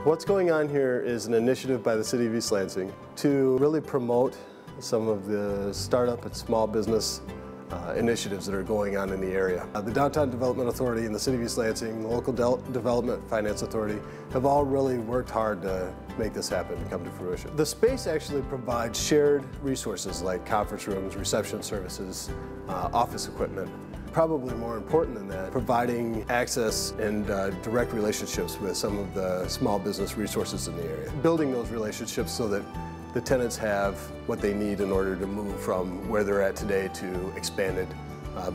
What's going on here is an initiative by the City of East Lansing to really promote some of the startup and small business initiatives that are going on in the area. The Downtown Development Authority and the City of East Lansing, the Local Development Finance Authority have all really worked hard to make this happen and come to fruition. The space actually provides shared resources like conference rooms, reception services, office equipment. Probably more important than that, providing access and direct relationships with some of the small business resources in the area. Building those relationships so that the tenants have what they need in order to move from where they're at today to expanded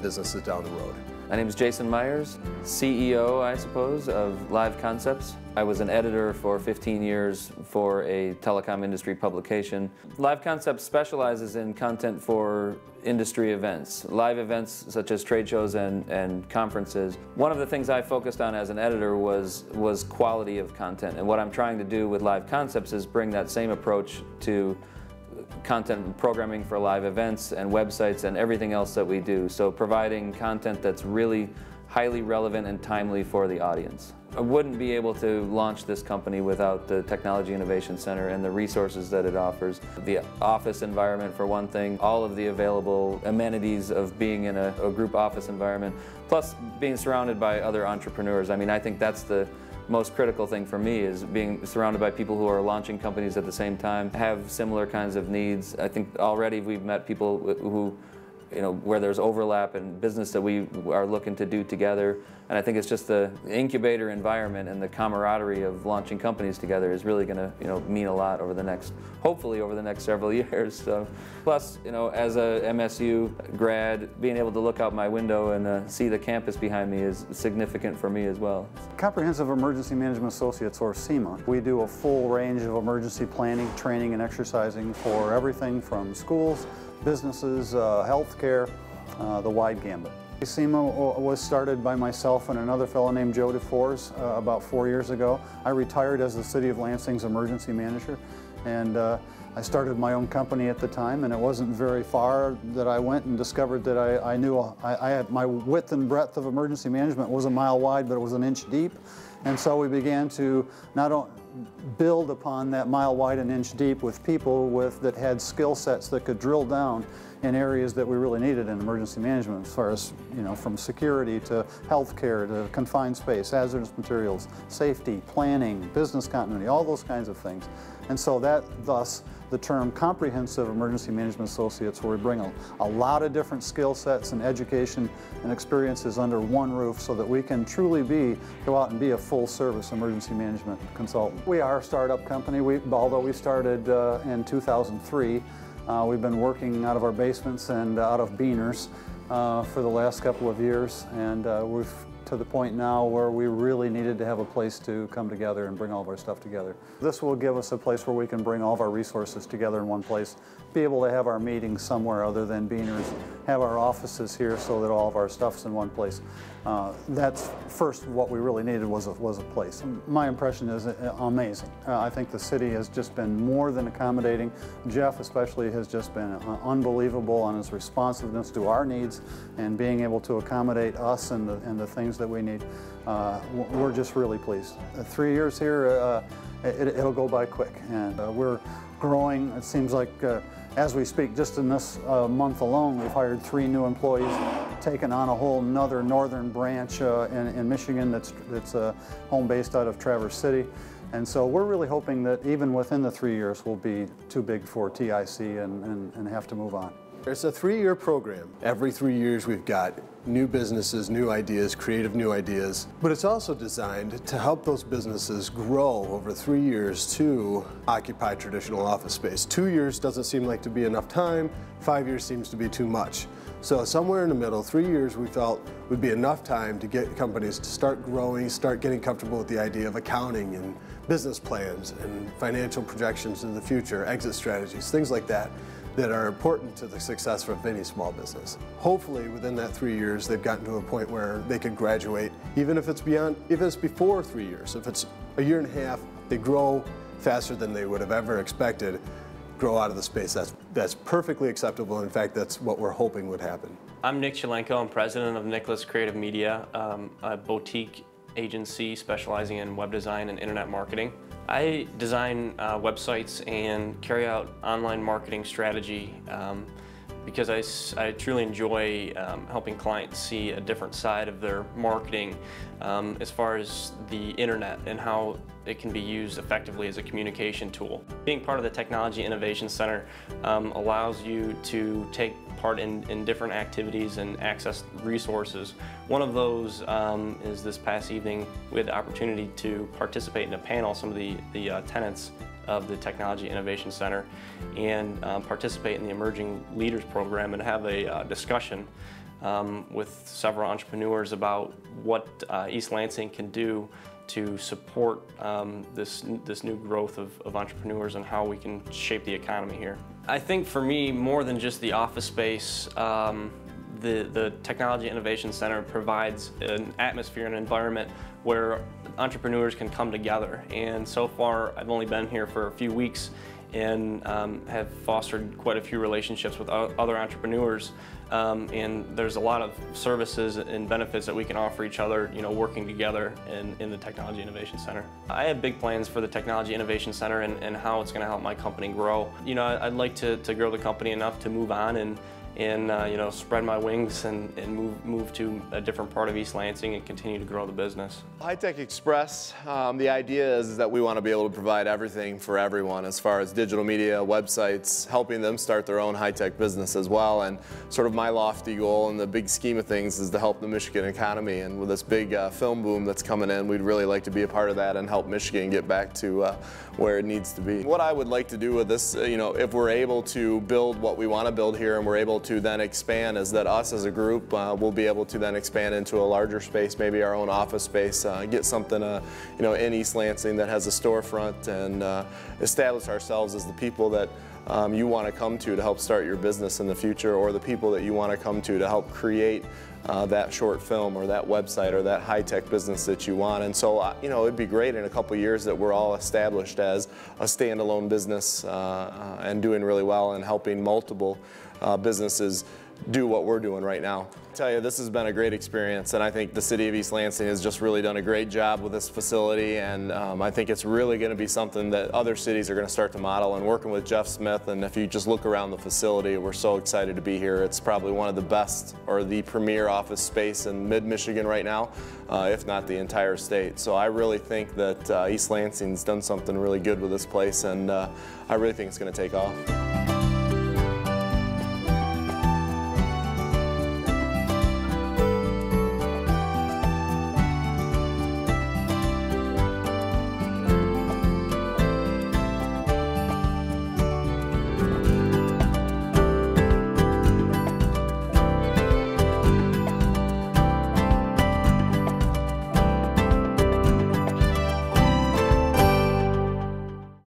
businesses down the road. My name is Jason Myers, CEO, I suppose, of Live Concepts. I was an editor for 15 years for a telecom industry publication. Live Concepts specializes in content for industry events, live events such as trade shows and conferences. One of the things I focused on as an editor was quality of content, and what I'm trying to do with Live Concepts is bring that same approach to content and programming for live events and websites and everything else that we do. So providing content that's really highly relevant and timely for the audience. I wouldn't be able to launch this company without the Technology Innovation Center and the resources that it offers. The office environment for one thing, all of the available amenities of being in a group office environment, plus being surrounded by other entrepreneurs. I mean, I think that's the most critical thing for me, is being surrounded by people who are launching companies at the same time, have similar kinds of needs. I think already we've met people who, where there's overlap in business that we are looking to do together. And I think it's just the incubator environment and the camaraderie of launching companies together is really going to, mean a lot over the next, hopefully over the next several years. So, plus, as a MSU grad, being able to look out my window and see the campus behind me is significant for me as well. Comprehensive Emergency Management Associates, or CEMA, we do a full range of emergency planning, training, and exercising for everything from schools, businesses, healthcare, the wide gambit. CEMA was started by myself and another fellow named Joe DeFors about 4 years ago. I retired as the City of Lansing's emergency manager, and I started my own company at the time, and it wasn't very far that I went and discovered that I knew I had my width and breadth of emergency management was a mile wide, but it was an inch deep. And so we began to not only build upon that mile wide and inch deep with people that had skill sets that could drill down in areas that we really needed in emergency management, as far as, from security to healthcare to confined space, hazardous materials, safety, planning, business continuity, all those kinds of things. And so thus the term Comprehensive Emergency Management Associates, where we bring a lot of different skill sets and education and experiences under one roof so that we can truly go out and be a full-service emergency management consultant. We are a startup company. Although we started in 2003, we've been working out of our basements and out of Beaners for the last couple of years, and we've to the point now where we really needed to have a place to come together and bring all of our stuff together. This will give us a place where we can bring all of our resources together in one place, be able to have our meetings somewhere other than Beaners, have our offices here so that all of our stuff's in one place. That's first what we really needed was a place. My impression is amazing. I think the city has just been more than accommodating. Jeff especially has just been unbelievable on his responsiveness to our needs and being able to accommodate us and the things that we need. We're just really pleased. 3 years here, it'll go by quick, and we're growing. It seems like as we speak, just in this month alone, we've hired 3 new employees, taken on a whole nother northern branch in Michigan that's home-based out of Traverse City. And so we're really hoping that even within the 3 years, we'll be too big for TIC and have to move on. It's a 3-year program. Every 3 years we've got new businesses, new ideas, creative new ideas. But it's also designed to help those businesses grow over 3 years to occupy traditional office space. 2 years doesn't seem like to be enough time. 5 years seems to be too much. So somewhere in the middle, 3 years we felt would be enough time to get companies to start growing, start getting comfortable with the idea of accounting and business plans and financial projections in the future, exit strategies, things like that are important to the success of any small business. Hopefully within that 3 years they've gotten to a point where they could graduate, even if it's before 3 years. If it's a year and a half, they grow faster than they would have ever expected, grow out of the space. That's perfectly acceptable. In fact, that's what we're hoping would happen. I'm Nick Chalenko. I'm president of Nicholas Creative Media, a boutique agency specializing in web design and internet marketing. I design websites and carry out online marketing strategy because I truly enjoy helping clients see a different side of their marketing as far as the internet and how it can be used effectively as a communication tool. Being part of the Technology Innovation Center allows you to take part in different activities and access resources. One of those is this past evening we had the opportunity to participate in a panel, some of the tenants of the Technology Innovation Center, and participate in the Emerging Leaders Program and have a discussion with several entrepreneurs about what East Lansing can do to support this new growth of entrepreneurs and how we can shape the economy here. I think for me, more than just the office space, the Technology Innovation Center provides an atmosphere and environment where entrepreneurs can come together. And so far, I've only been here for a few weeks and have fostered quite a few relationships with other entrepreneurs. And there's a lot of services and benefits that we can offer each other, you know, working together in the Technology Innovation Center. I have big plans for the Technology Innovation Center and how it's going to help my company grow. You know, I'd like to grow the company enough to move on and you know, spread my wings and move to a different part of East Lansing and continue to grow the business. High-Tech Express, the idea is that we want to be able to provide everything for everyone as far as digital media, websites, helping them start their own high-tech business as well. And sort of my lofty goal in the big scheme of things is to help the Michigan economy. And with this big film boom that's coming in, we'd really like to be a part of that and help Michigan get back to where it needs to be. What I would like to do with this, you know, if we're able to build what we want to build here and we're able to then expand, is that us as a group will be able to then expand into a larger space, maybe our own office space, get something you know, in East Lansing that has a storefront, and establish ourselves as the people that you want to come to help start your business in the future, or the people that you want to come to help create that short film or that website or that high-tech business that you want. And so, you know, it'd be great in a couple of years that we're all established as a standalone business and doing really well and helping multiple businesses do what we're doing right now. I tell you, this has been a great experience, and I think the City of East Lansing has just really done a great job with this facility, and I think it's really going to be something that other cities are going to start to model. And working with Jeff Smith, and if you just look around the facility, we're so excited to be here. It's probably one of the best or the premier office space in mid-Michigan right now, if not the entire state. So I really think that East Lansing's done something really good with this place, and I really think it's going to take off.